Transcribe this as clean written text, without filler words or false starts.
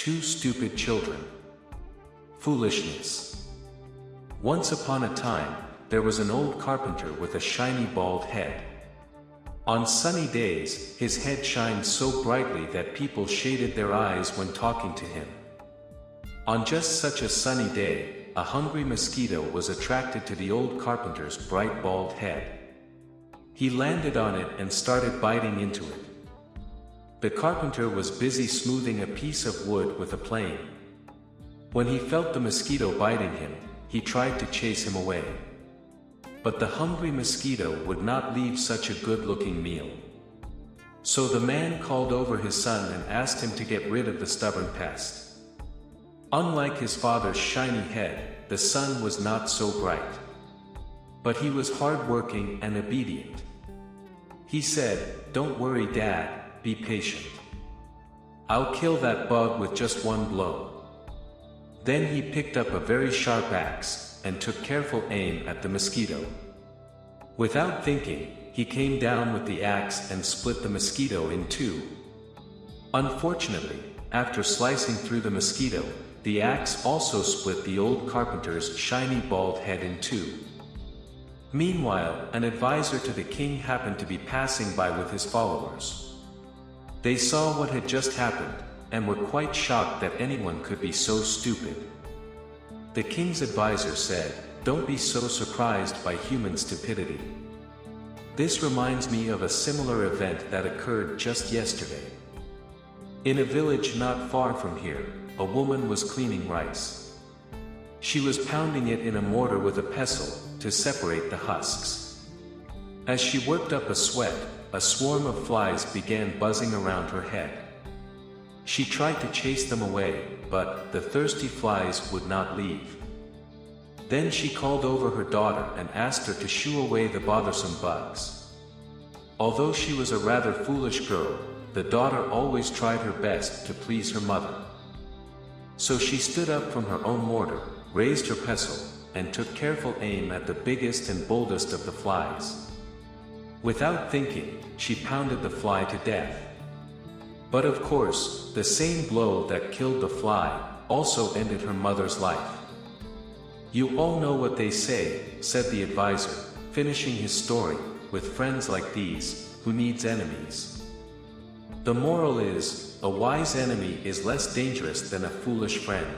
Two stupid children. Foolishness. Once upon a time, there was an old carpenter with a shiny bald head. On sunny days, his head shined so brightly that people shaded their eyes when talking to him. On just such a sunny day, a hungry mosquito was attracted to the old carpenter's bright bald head. He landed on it and started biting into it. The carpenter was busy smoothing a piece of wood with a plane. When he felt the mosquito biting him, he tried to chase him away. But the hungry mosquito would not leave such a good-looking meal. So the man called over his son and asked him to get rid of the stubborn pest. Unlike his father's shiny head, the son was not so bright. But he was hard-working and obedient. He said, "Don't worry, Dad, be patient. I'll kill that bug with just one blow." Then he picked up a very sharp axe, and took careful aim at the mosquito. Without thinking, he came down with the axe and split the mosquito in two. Unfortunately, after slicing through the mosquito, the axe also split the old carpenter's shiny bald head in two. Meanwhile, an advisor to the king happened to be passing by with his followers. They saw what had just happened, and were quite shocked that anyone could be so stupid. The king's advisor said, "Don't be so surprised by human stupidity. This reminds me of a similar event that occurred just yesterday. In a village not far from here, a woman was cleaning rice. She was pounding it in a mortar with a pestle, to separate the husks. As she worked up a sweat, a swarm of flies began buzzing around her head. She tried to chase them away, but the thirsty flies would not leave. Then she called over her daughter and asked her to shoo away the bothersome bugs. Although she was a rather foolish girl, the daughter always tried her best to please her mother. So she stood up from her own mortar, raised her pestle, and took careful aim at the biggest and boldest of the flies. Without thinking, she pounded the fly to death. But of course, the same blow that killed the fly also ended her mother's life. You all know what they say, said the advisor, finishing his story, with friends like these, who needs enemies? The moral is, a wise enemy is less dangerous than a foolish friend.